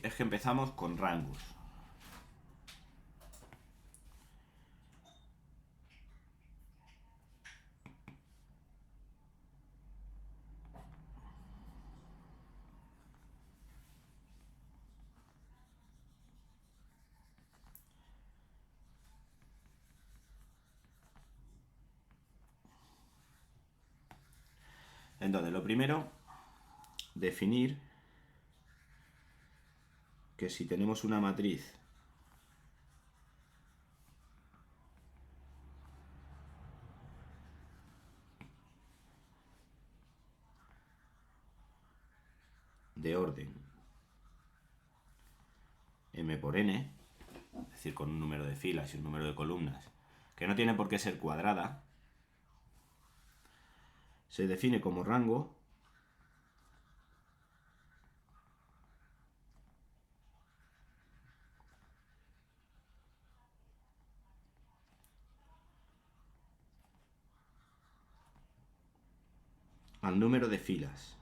es que empezamos con rangos. Entonces, lo primero, definir que si tenemos una matriz de orden m por n, es decir, con un número de filas y un número de columnas, que no tiene por qué ser cuadrada, se define como rango al número de filas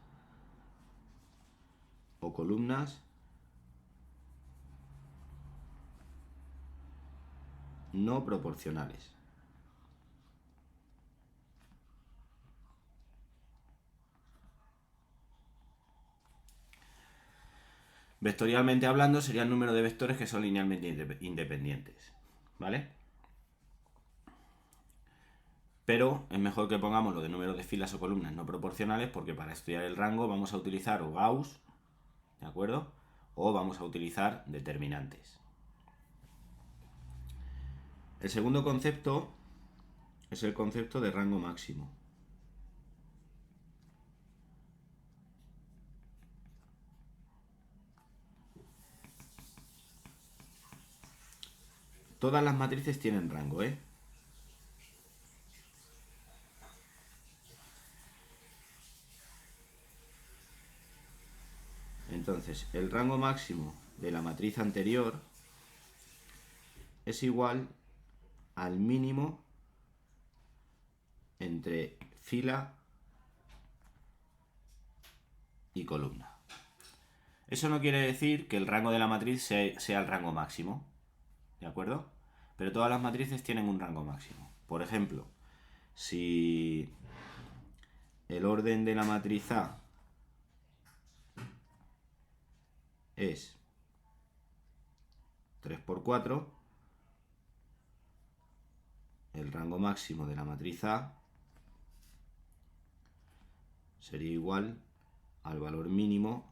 o columnas no proporcionales. Vectorialmente hablando, sería el número de vectores que son linealmente independientes, ¿vale? Pero es mejor que pongamos lo de número de filas o columnas no proporcionales, porque para estudiar el rango vamos a utilizar o Gauss, ¿de acuerdo? O vamos a utilizar determinantes. El segundo concepto es el concepto de rango máximo. Todas las matrices tienen rango, ¿eh? Entonces, el rango máximo de la matriz anterior es igual al mínimo entre fila y columna. Eso no quiere decir que el rango de la matriz sea el rango máximo, ¿de acuerdo? Pero todas las matrices tienen un rango máximo. Por ejemplo, si el orden de la matriz A es 3×4, el rango máximo de la matriz A sería igual al valor mínimo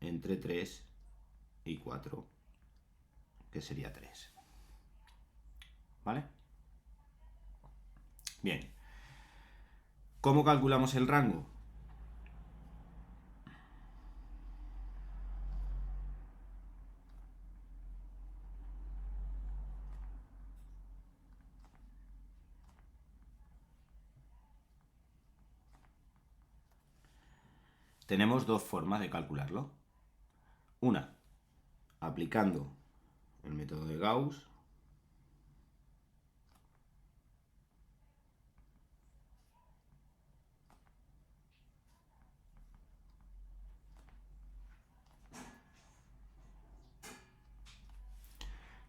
entre 3 y 4, que sería 3. ¿Vale? Bien. ¿Cómo calculamos el rango? Tenemos dos formas de calcularlo. Una, aplicando el método de Gauss,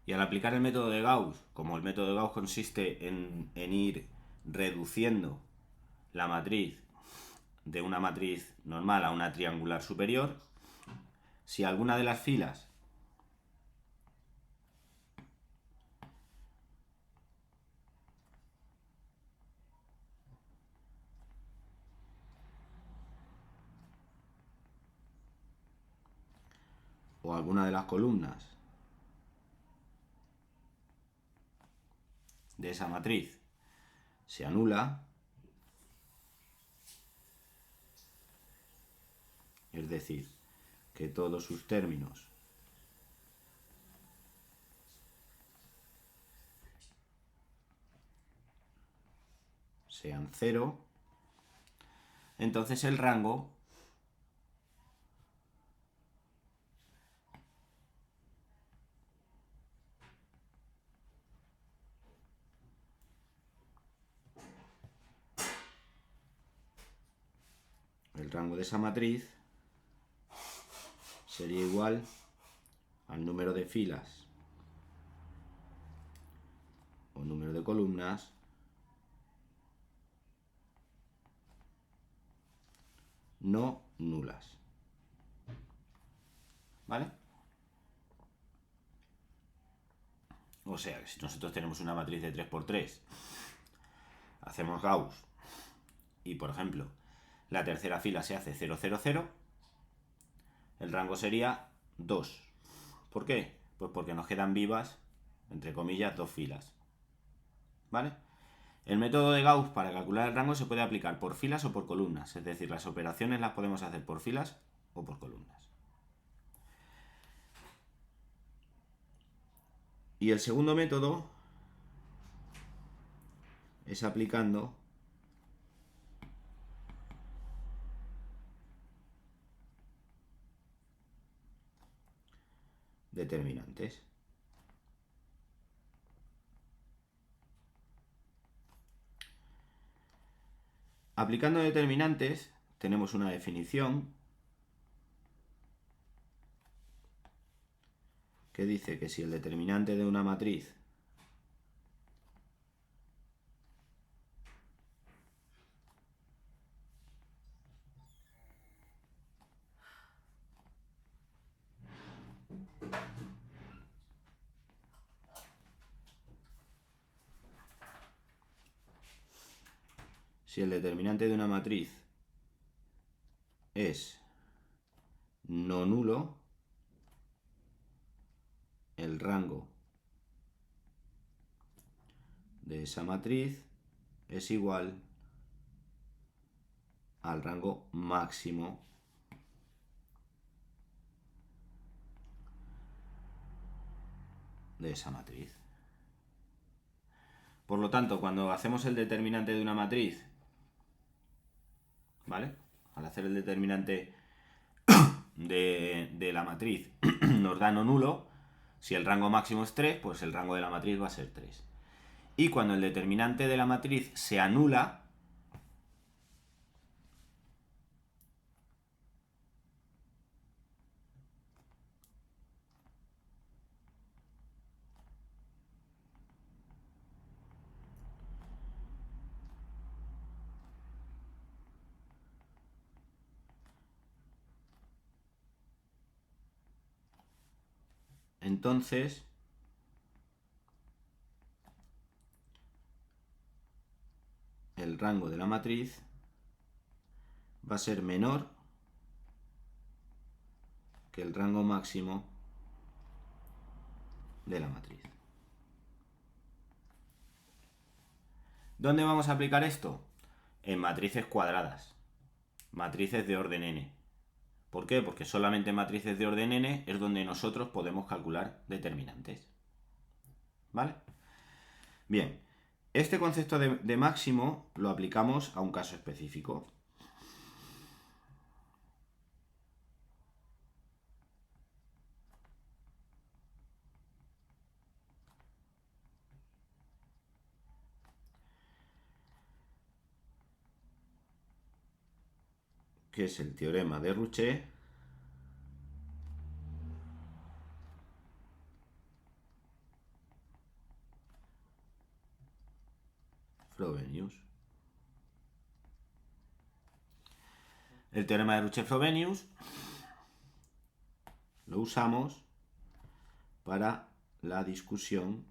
y al aplicar el método de Gauss, como el método de Gauss consiste en ir reduciendo la matriz de una matriz normal a una triangular superior, si alguna de las filas o alguna de las columnas de esa matriz se anula, es decir, que todos sus términos sean 0, entonces el rango de esa matriz sería igual al número de filas o número de columnas no nulas. ¿Vale? O sea, que si nosotros tenemos una matriz de 3×3, hacemos Gauss y, por ejemplo, la tercera fila se hace 0, 0, 0, el rango sería 2. ¿Por qué? Pues porque nos quedan vivas, entre comillas, 2 filas. ¿Vale? El método de Gauss para calcular el rango se puede aplicar por filas o por columnas, es decir, las operaciones las podemos hacer por filas o por columnas. Y el segundo método es aplicando determinantes. Aplicando determinantes tenemos una definición que dice que si el determinante de una matriz es no nulo, el rango de esa matriz es igual al rango máximo de esa matriz. Por lo tanto, cuando hacemos el determinante de una matriz, ¿vale? Al hacer el determinante de la matriz nos da no nulo. Si el rango máximo es 3, pues el rango de la matriz va a ser 3. Y cuando el determinante de la matriz se anula, entonces el rango de la matriz va a ser menor que el rango máximo de la matriz. ¿Dónde vamos a aplicar esto? En matrices cuadradas, matrices de orden n. ¿Por qué? Porque solamente en matrices de orden n es donde nosotros podemos calcular determinantes. ¿Vale? Bien, este concepto de máximo lo aplicamos a un caso específico. Que es el teorema de Rouchet-Frobenius. El teorema de Rouchet-Frobenius lo usamos para la discusión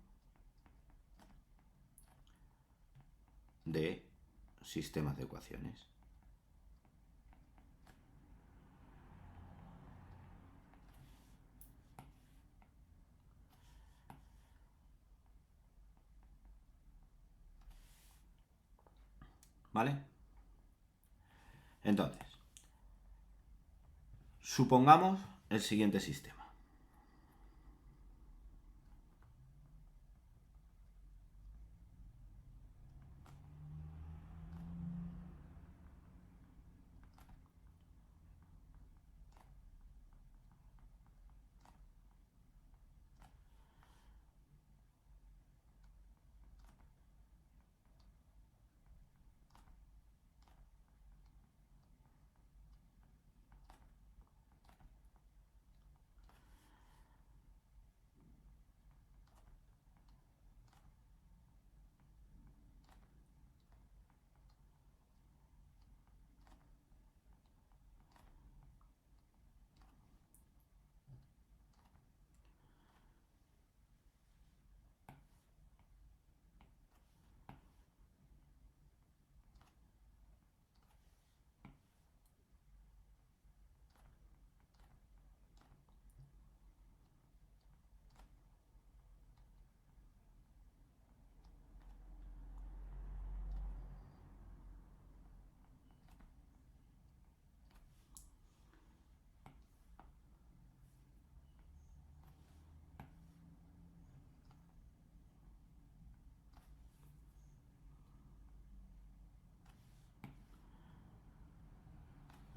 de sistemas de ecuaciones. ¿Vale? Entonces, supongamos el siguiente sistema.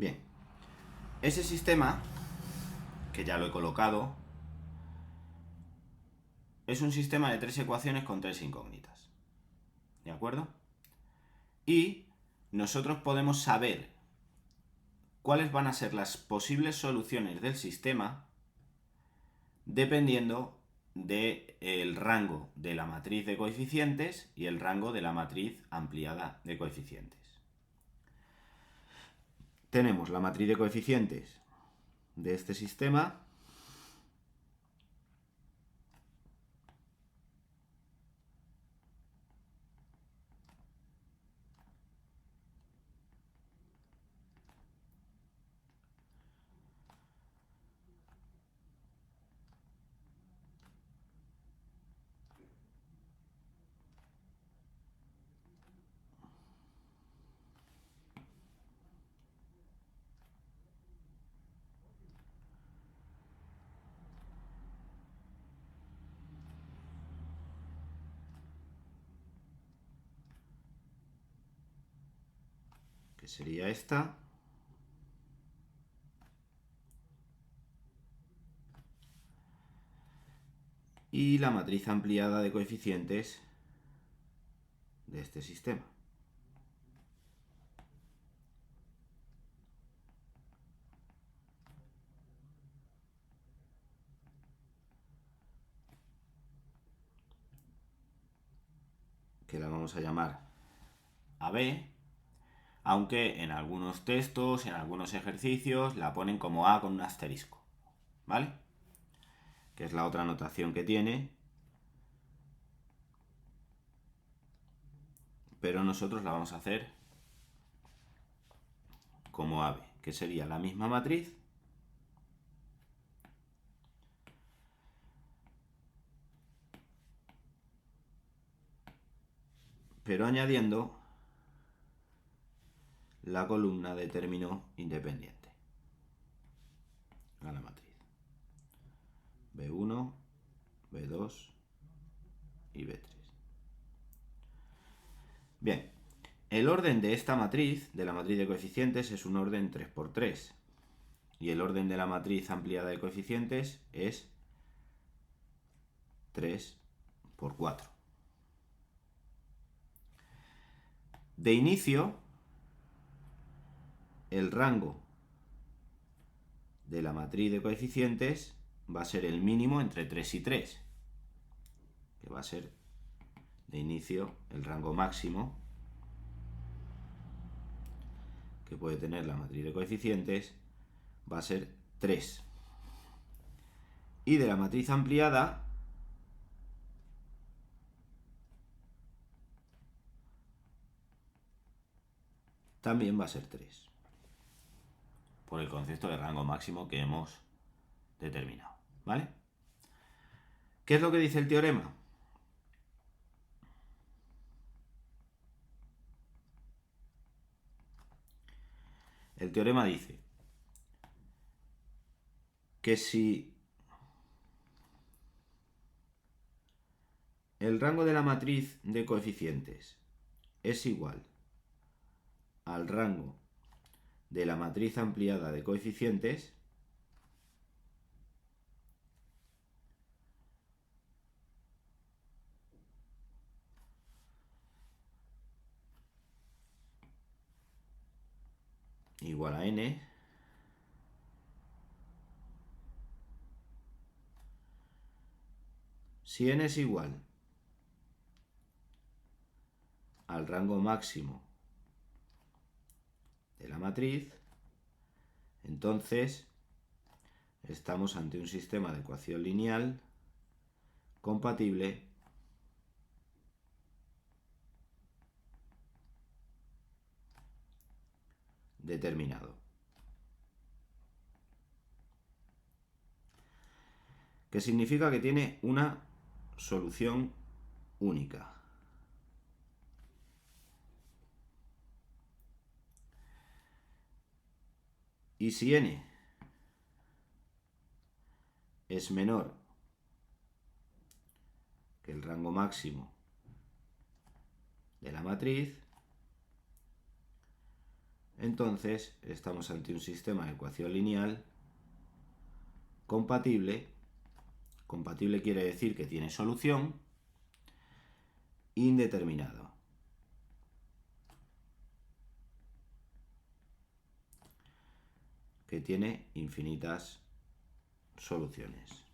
Bien, ese sistema, que ya lo he colocado, es un sistema de 3 ecuaciones con 3 incógnitas. ¿De acuerdo? Y nosotros podemos saber cuáles van a ser las posibles soluciones del sistema dependiendo del rango de la matriz de coeficientes y el rango de la matriz ampliada de coeficientes. Tenemos la matriz de coeficientes de este sistema, que sería esta, y la matriz ampliada de coeficientes de este sistema. Que la vamos a llamar AB, aunque en algunos textos, en algunos ejercicios, la ponen como A con un asterisco, ¿vale? Que es la otra notación que tiene, pero nosotros la vamos a hacer como AB, que sería la misma matriz, pero añadiendo la columna de término independiente a la matriz. B1, B2 y B3. Bien, el orden de esta matriz, de la matriz de coeficientes, es un orden 3×3. Y el orden de la matriz ampliada de coeficientes es 3×4. De inicio, el rango de la matriz de coeficientes va a ser el mínimo entre 3 y 3, que va a ser de inicio el rango máximo que puede tener la matriz de coeficientes, va a ser 3. Y de la matriz ampliada también va a ser 3, por el concepto de rango máximo que hemos determinado, ¿vale? ¿Qué es lo que dice el teorema? El teorema dice que si el rango de la matriz de coeficientes es igual al rango de la matriz ampliada de coeficientes, igual a n, si n es igual al rango máximo de la matriz, entonces estamos ante un sistema de ecuación lineal compatible determinado. Que significa que tiene una solución única. Y si n es menor que el rango máximo de la matriz, entonces estamos ante un sistema de ecuación lineal compatible. Compatible quiere decir que tiene solución indeterminado. Que tiene infinitas soluciones.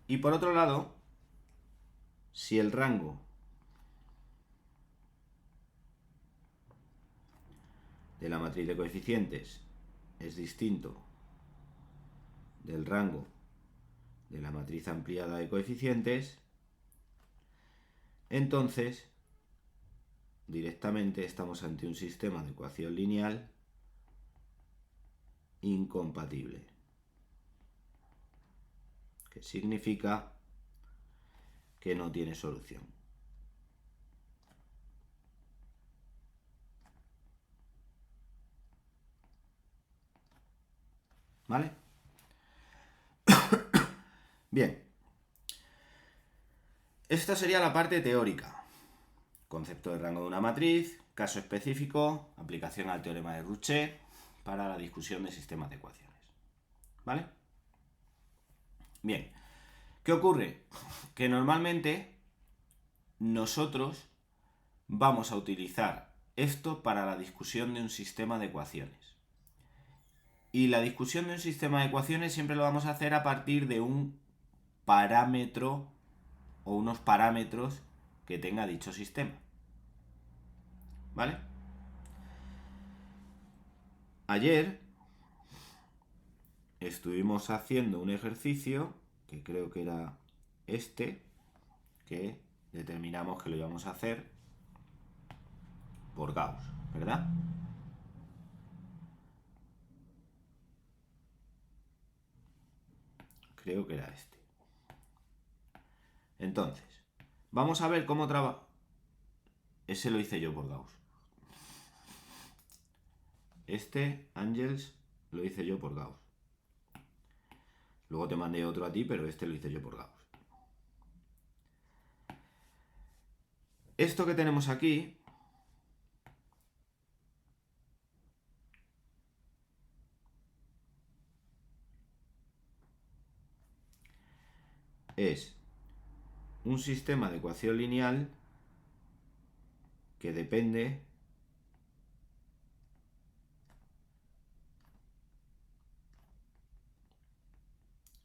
Y por otro lado, si el rango de la matriz de coeficientes es distinto del rango de la matriz ampliada de coeficientes, entonces directamente estamos ante un sistema de ecuación lineal incompatible, que significa que no tiene solución. ¿Vale? Bien. Esta sería la parte teórica. Concepto de rango de una matriz, caso específico, aplicación al teorema de Rouchet para la discusión de sistemas de ecuaciones. ¿Vale? Bien. ¿Qué ocurre? Que normalmente nosotros vamos a utilizar esto para la discusión de un sistema de ecuaciones. Y la discusión de un sistema de ecuaciones siempre lo vamos a hacer a partir de un parámetro o unos parámetros que tenga dicho sistema. ¿Vale? Ayer estuvimos haciendo un ejercicio, que creo que era este, que determinamos que lo íbamos a hacer por Gauss, ¿verdad? Creo que era este. Entonces, vamos a ver cómo trabaja. Ese lo hice yo por Gauss. Este, Ángels, lo hice yo por Gauss. Luego te mandé otro a ti, pero este lo hice yo por Gauss. Esto que tenemos aquí es un sistema de ecuación lineal que depende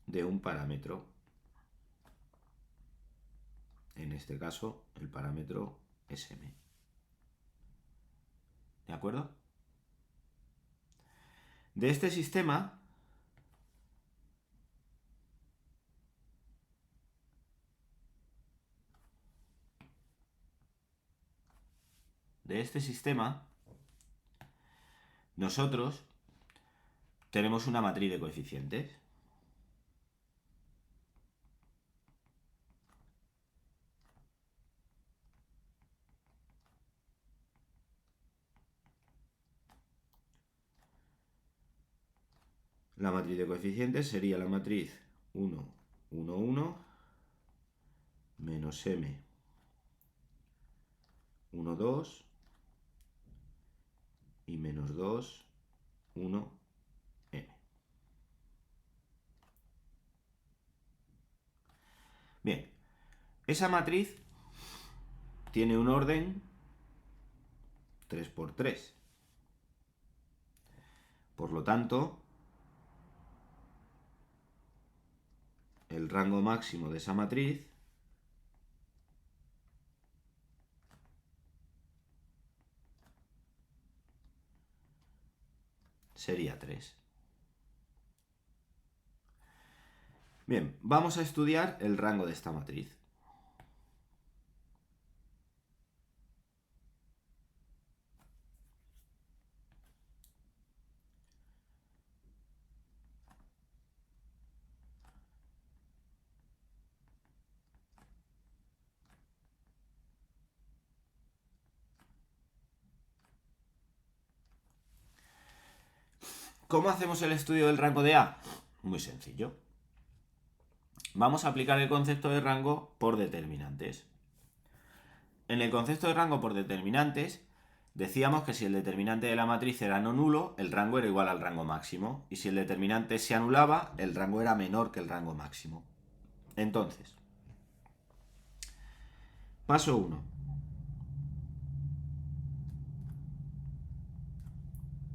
de un parámetro. En este caso, el parámetro es m. ¿De acuerdo? De este sistema nosotros tenemos una matriz de coeficientes. La matriz de coeficientes sería la matriz 1, 1, 1, menos m, 1, 2, y menos 2, 1, m. Bien, esa matriz tiene un orden 3 por 3. Por lo tanto, el rango máximo de esa matriz sería 3. Bien, vamos a estudiar el rango de esta matriz. ¿Cómo hacemos el estudio del rango de A? Muy sencillo. Vamos a aplicar el concepto de rango por determinantes. En el concepto de rango por determinantes, decíamos que si el determinante de la matriz era no nulo, el rango era igual al rango máximo. Y si el determinante se anulaba, el rango era menor que el rango máximo. Entonces, paso 1.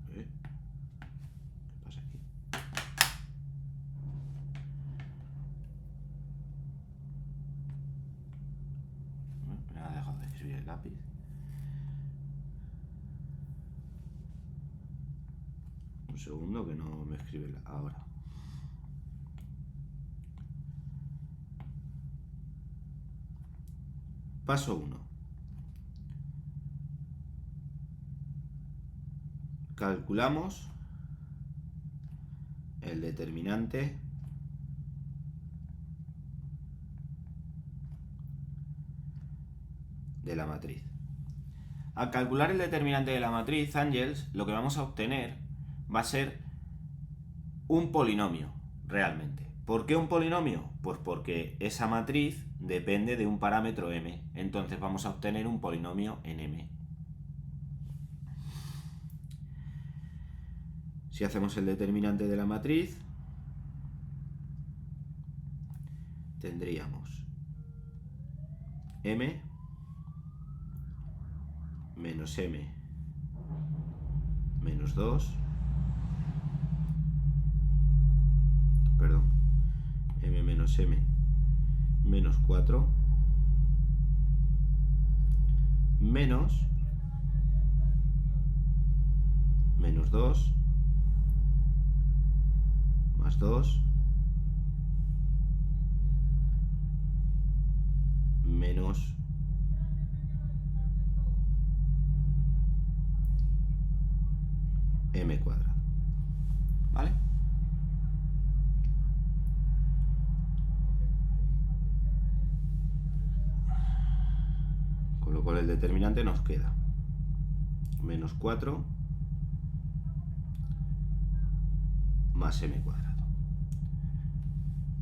¿Qué pasa aquí? Me ha dejado de escribir el lápiz. Un segundo que no me escribe ahora. Paso 1. Calculamos el determinante de la matriz. Al calcular el determinante de la matriz, Ángels, lo que vamos a obtener va a ser un polinomio, realmente. ¿Por qué un polinomio? Pues porque esa matriz depende de un parámetro m. Entonces vamos a obtener un polinomio en m. Si hacemos el determinante de la matriz, tendríamos m menos m menos 2, perdón, m menos m menos 4 menos 2 más 2 menos m cuadrado. ¿Vale? Con lo cual el determinante nos queda menos 4 más m cuadrado.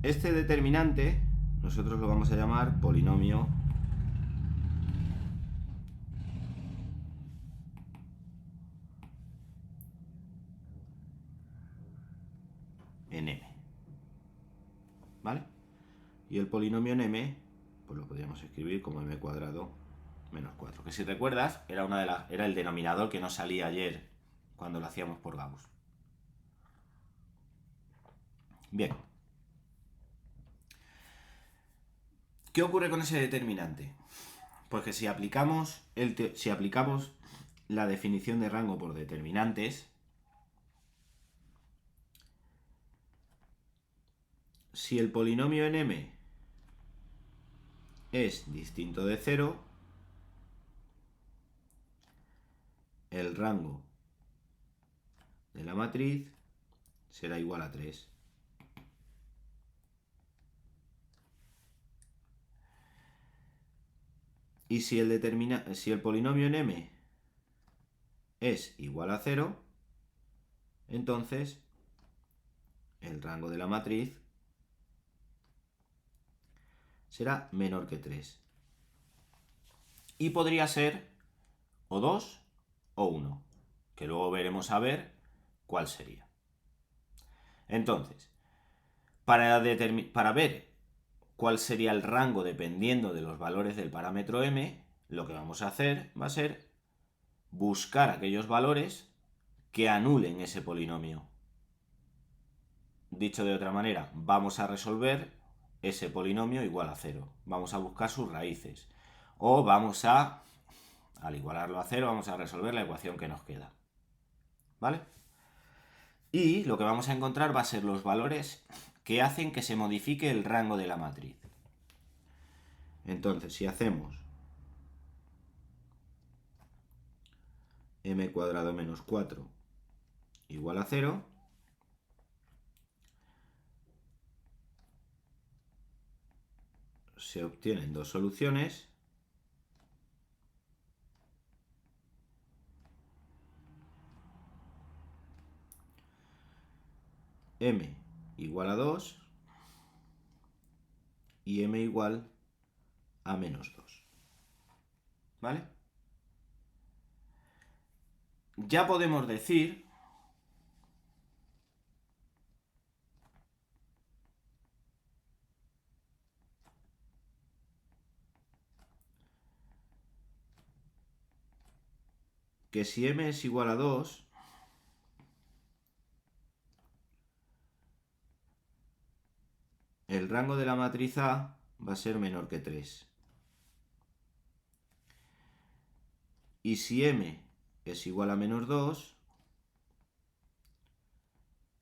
Este determinante nosotros lo vamos a llamar polinomio en m. ¿Vale? Y el polinomio en m, pues lo podríamos escribir como m cuadrado menos 4. Que si recuerdas, era el denominador que nos salía ayer cuando lo hacíamos por Gauss. Bien. ¿Qué ocurre con ese determinante? Pues que si aplicamos la definición de rango por determinantes, si el polinomio en m es distinto de 0, el rango de la matriz será igual a 3. Y si el polinomio en m es igual a 0, entonces el rango de la matriz será menor que 3. Y podría ser o 2 o 1, que luego veremos a ver cuál sería. Entonces, para ver cuál sería el rango dependiendo de los valores del parámetro m, lo que vamos a hacer va a ser buscar aquellos valores que anulen ese polinomio. Dicho de otra manera, vamos a resolver ese polinomio igual a 0. Vamos a buscar sus raíces. O vamos a, al igualarlo a 0, vamos a resolver la ecuación que nos queda. ¿Vale? Y lo que vamos a encontrar va a ser los valores que hacen que se modifique el rango de la matriz. Entonces, si hacemos m cuadrado menos 4 igual a 0, se obtienen dos soluciones. M igual a 2 y m igual a menos 2. ¿vale? Ya podemos decir que si m es igual a 2, el rango de la matriz A va a ser menor que 3. Y si m es igual a menos 2,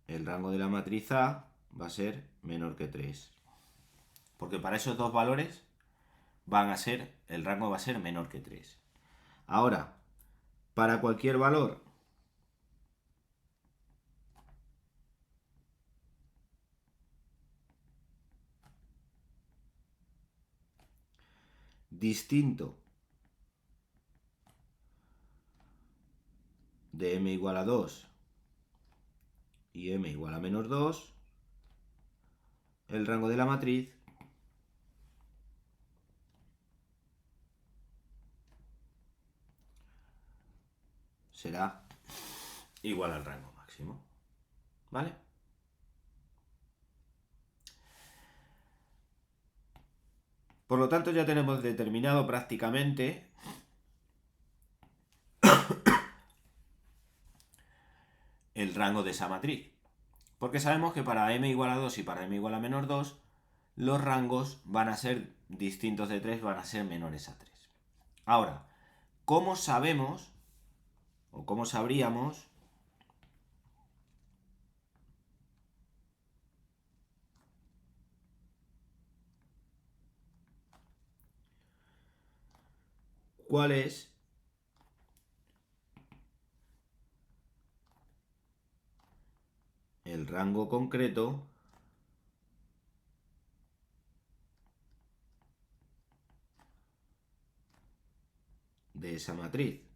el rango de la matriz A va a ser menor que 3. Porque para esos dos valores el rango va a ser menor que 3. Ahora, para cualquier valor distinto de m igual a 2 y m igual a menos 2, el rango de la matriz será igual al rango máximo. ¿Vale? Por lo tanto, ya tenemos determinado prácticamente el rango de esa matriz. Porque sabemos que para m igual a 2 y para m igual a menos 2, los rangos van a ser distintos de 3, van a ser menores a 3. Ahora, ¿cómo sabemos o cómo sabríamos cuál es el rango concreto de esa matriz?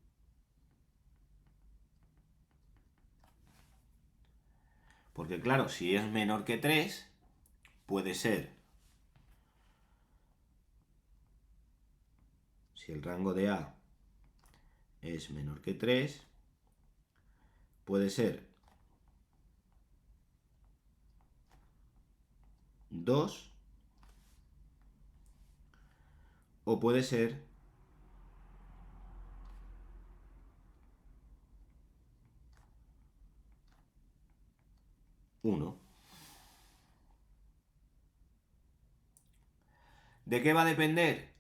Porque claro, si es menor que 3, puede ser, si el rango de A es menor que 3, puede ser 2 o puede ser 1. ¿De qué va a depender?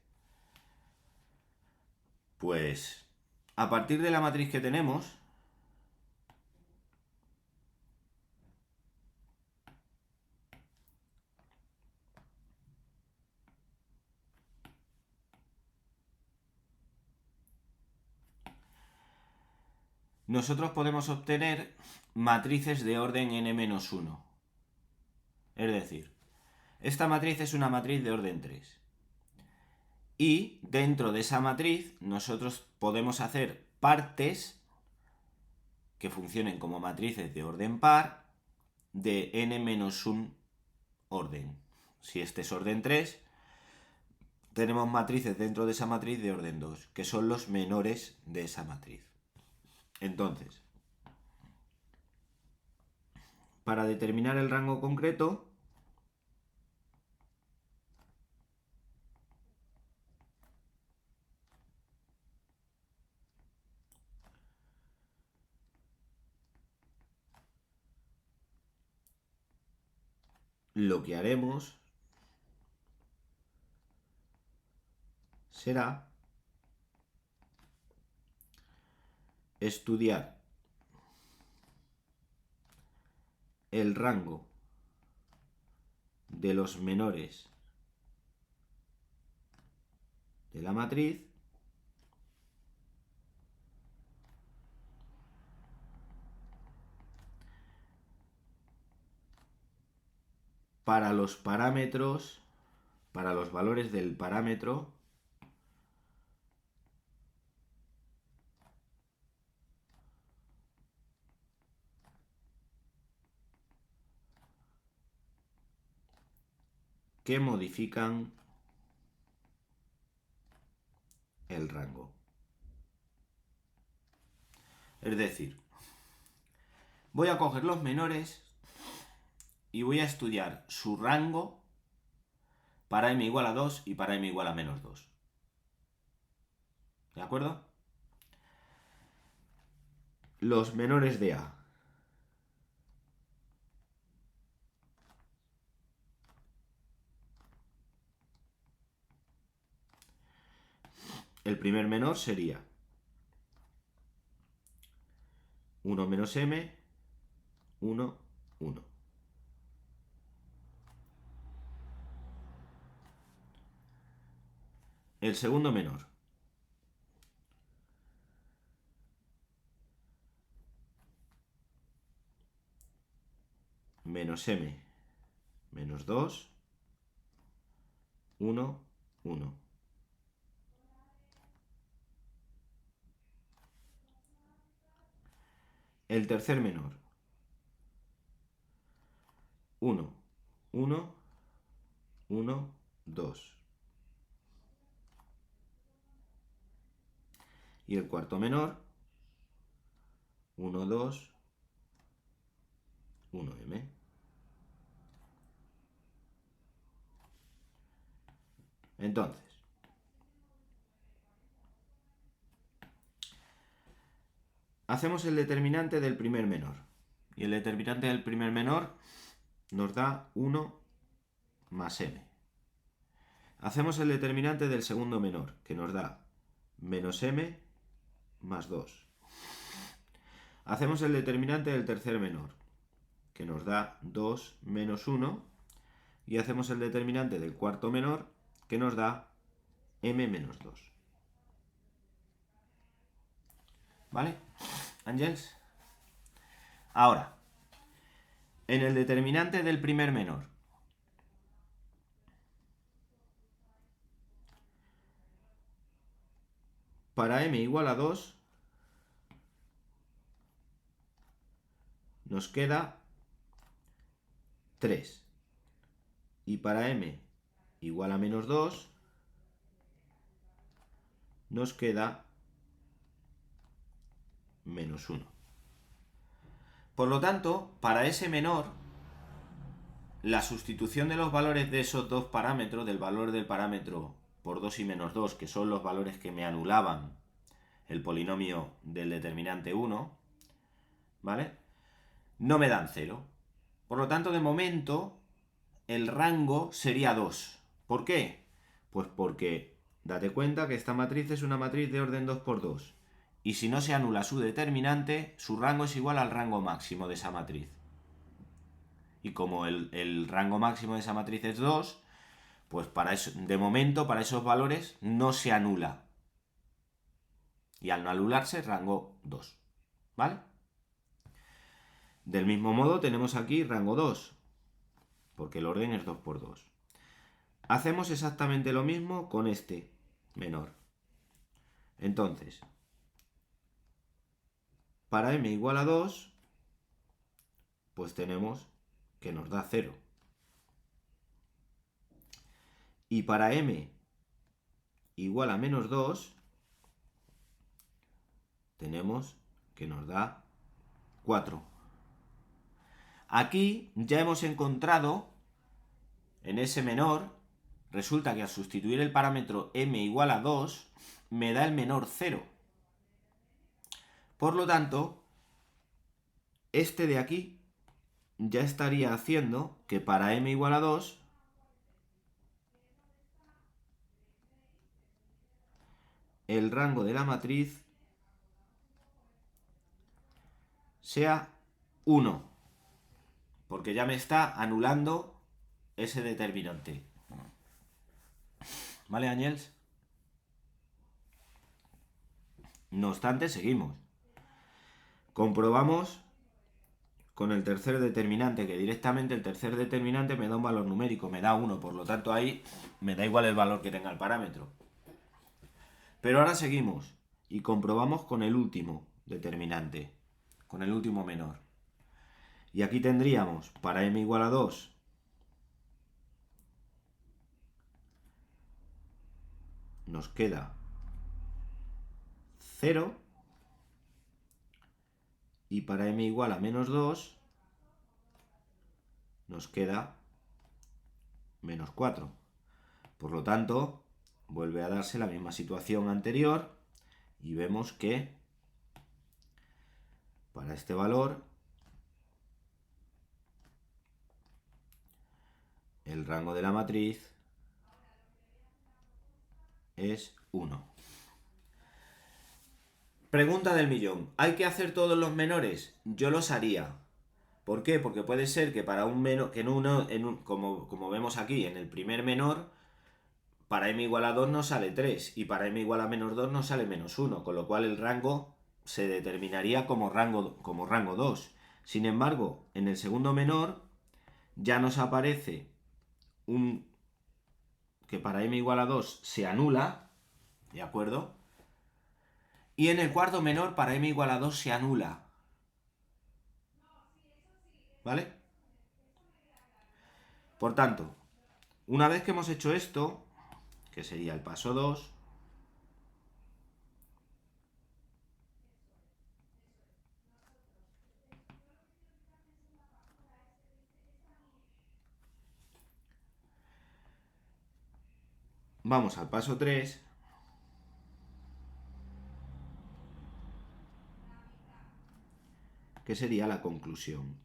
Pues a partir de la matriz que tenemos, nosotros podemos obtener matrices de orden n-1. Es decir, esta matriz es una matriz de orden 3. Y dentro de esa matriz nosotros podemos hacer partes que funcionen como matrices de orden par de n-1 orden. Si este es orden 3, tenemos matrices dentro de esa matriz de orden 2, que son los menores de esa matriz. Entonces, para determinar el rango concreto, lo que haremos será estudiar el rango de los menores de la matriz para los parámetros, para los valores del parámetro que modifican el rango. Es decir, voy a coger los menores y voy a estudiar su rango para m igual a 2 y para m igual a menos 2. ¿De acuerdo? Los menores de A. El primer menor sería 1 menos m, 1, 1. El segundo menor. Menos m, menos 2, 1, 1. El tercer menor. 1, 1, 1, 2. Y el cuarto menor. 1, 2, 1m. Entonces, hacemos el determinante del primer menor. Y el determinante del primer menor nos da 1 más m. Hacemos el determinante del segundo menor, que nos da menos m más 2. Hacemos el determinante del tercer menor, que nos da 2 menos 1. Y hacemos el determinante del cuarto menor, que nos da m menos 2. ¿Vale, Ángels? Ahora, en el determinante del primer menor, para m igual a 2, nos queda 3. Y para m igual a menos 2, nos queda menos 1. Por lo tanto, para ese menor, la sustitución de los valores de esos dos parámetros, del valor del parámetro por 2 y menos 2, que son los valores que me anulaban el polinomio del determinante 1, ¿vale? No me dan 0. Por lo tanto, de momento, el rango sería 2. ¿Por qué? Pues porque date cuenta que esta matriz es una matriz de orden 2 por 2. Y si no se anula su determinante, su rango es igual al rango máximo de esa matriz. Y como el rango máximo de esa matriz es 2, pues para eso, de momento, para esos valores no se anula. Y al no anularse, rango 2. ¿Vale? Del mismo modo tenemos aquí rango 2, porque el orden es 2 por 2. Hacemos exactamente lo mismo con este menor. Entonces, para m igual a 2, pues tenemos que nos da 0. Y para m igual a menos 2, tenemos que nos da 4. Aquí ya hemos encontrado, en ese menor, resulta que al sustituir el parámetro m igual a 2, me da el menor 0. Por lo tanto, este de aquí ya estaría haciendo que para m igual a 2, el rango de la matriz sea 1, porque ya me está anulando ese determinante. ¿Vale, Ángels? No obstante, seguimos. Comprobamos con el tercer determinante, que directamente el tercer determinante me da un valor numérico, me da 1, por lo tanto ahí me da igual el valor que tenga el parámetro. Pero ahora seguimos y comprobamos con el último determinante, con el último menor. Y aquí tendríamos, para m igual a 2, nos queda 0. Y para m igual a menos 2 nos queda menos 4. Por lo tanto, vuelve a darse la misma situación anterior y vemos que para este valor el rango de la matriz es 1. Pregunta del millón. ¿Hay que hacer todos los menores? Yo los haría. ¿Por qué? Porque puede ser que para un menor, que como vemos aquí, en el primer menor, para m igual a 2 nos sale 3 y para m igual a menos 2 nos sale menos 1, con lo cual el rango se determinaría como rango 2. Sin embargo, en el segundo menor ya nos aparece que para m igual a 2 se anula, ¿de acuerdo? Y en el cuarto menor para m igual a 2 se anula. ¿Vale? Por tanto, una vez que hemos hecho esto, que sería el paso 2, vamos al paso 3, que sería la conclusión.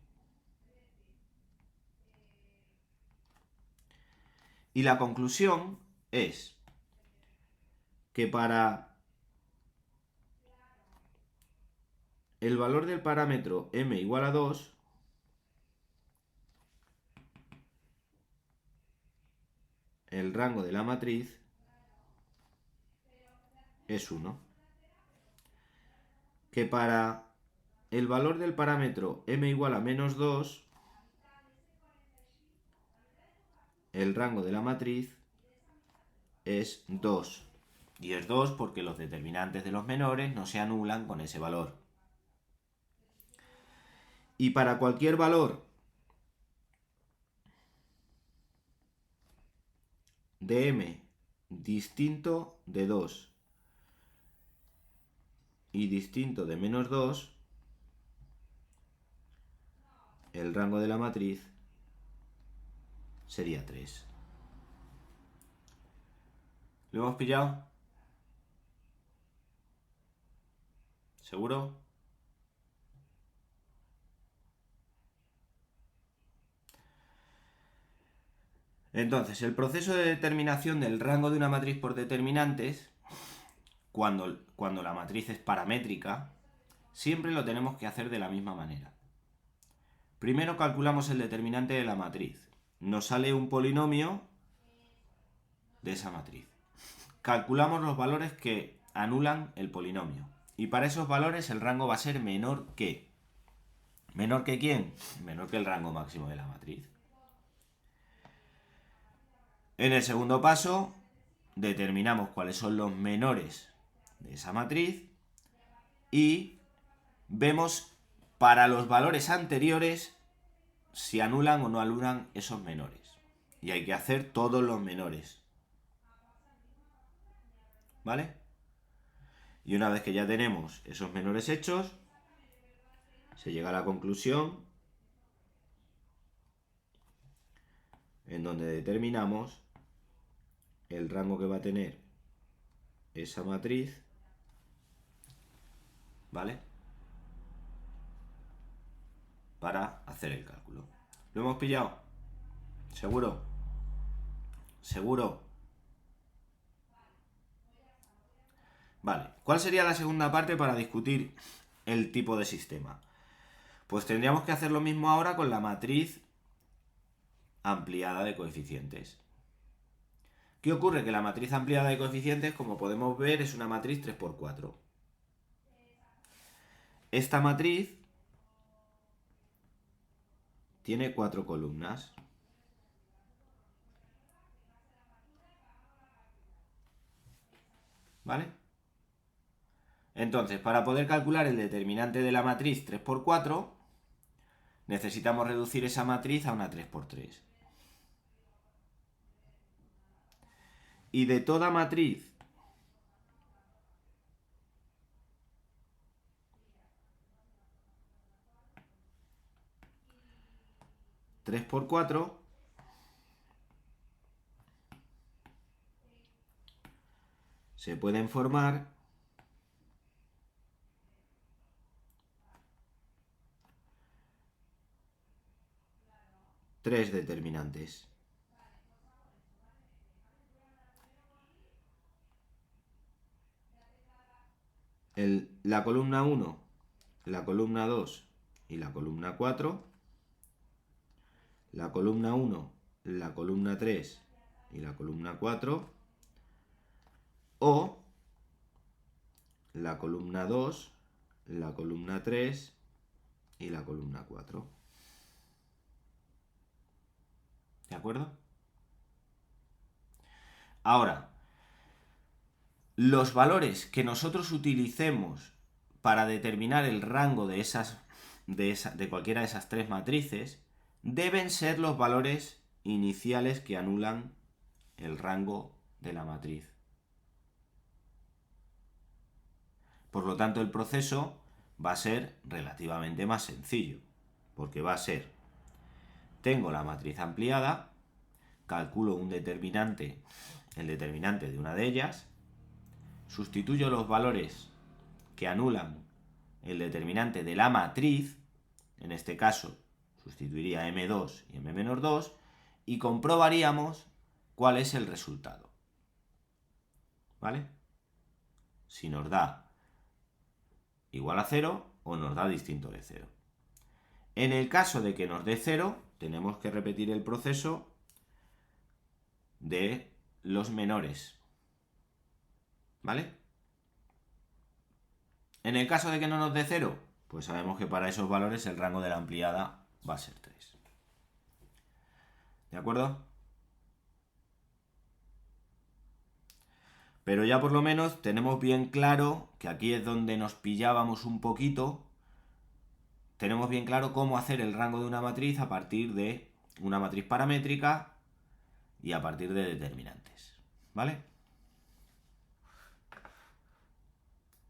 Y la conclusión es que para el valor del parámetro m igual a 2, el rango de la matriz es 1. Que para el valor del parámetro m igual a menos 2, el rango de la matriz es 2. Y es 2 porque los determinantes de los menores no se anulan con ese valor. Y para cualquier valor de m distinto de 2 y distinto de menos 2, el rango de la matriz sería 3. ¿Lo hemos pillado? ¿Seguro? Entonces, el proceso de determinación del rango de una matriz por determinantes, cuando la matriz es paramétrica, siempre lo tenemos que hacer de la misma manera. Primero calculamos el determinante de la matriz. Nos sale un polinomio de esa matriz. Calculamos los valores que anulan el polinomio. Y para esos valores el rango va a ser menor que. ¿Menor que quién? Menor que el rango máximo de la matriz. En el segundo paso, determinamos cuáles son los menores de esa matriz y vemos para los valores anteriores si anulan o no anulan esos menores. Y hay que hacer todos los menores. ¿Vale? Y una vez que ya tenemos esos menores hechos, se llega a la conclusión en donde determinamos el rango que va a tener esa matriz, ¿vale? Para hacer el cálculo. ¿Lo hemos pillado? ¿Seguro? ¿Seguro? Vale. ¿Cuál sería la segunda parte para discutir el tipo de sistema? Pues tendríamos que hacer lo mismo ahora con la matriz ampliada de coeficientes. ¿Qué ocurre? Que la matriz ampliada de coeficientes, como podemos ver, es una matriz 3×4. Esta matriz tiene 4 columnas. ¿Vale? Entonces, para poder calcular el determinante de la matriz 3×4, necesitamos reducir esa matriz a una 3×3. Y de toda matriz 3 por 4 se pueden formar tres determinantes. La columna 1, la columna 2 y la columna 4, la columna 1, la columna 3 y la columna 4, o la columna 2, la columna 3 y la columna 4. ¿De acuerdo? Ahora, los valores que nosotros utilicemos para determinar el rango de cualquiera de esas tres matrices deben ser los valores iniciales que anulan el rango de la matriz. Por lo tanto, el proceso va a ser relativamente más sencillo, porque va a ser, tengo la matriz ampliada, calculo un determinante, el determinante de una de ellas, sustituyo los valores que anulan el determinante de la matriz, en este caso sustituiría m2 y m-2, y comprobaríamos cuál es el resultado. ¿Vale? Si nos da igual a 0 o nos da distinto de 0. En el caso de que nos dé 0, tenemos que repetir el proceso de los menores. ¿Vale? En el caso de que no nos dé 0, pues sabemos que para esos valores el rango de la ampliada va a ser 3. ¿De acuerdo? Pero ya por lo menos tenemos bien claro, que aquí es donde nos pillábamos un poquito, tenemos bien claro cómo hacer el rango de una matriz a partir de una matriz paramétrica y a partir de determinantes. ¿Vale?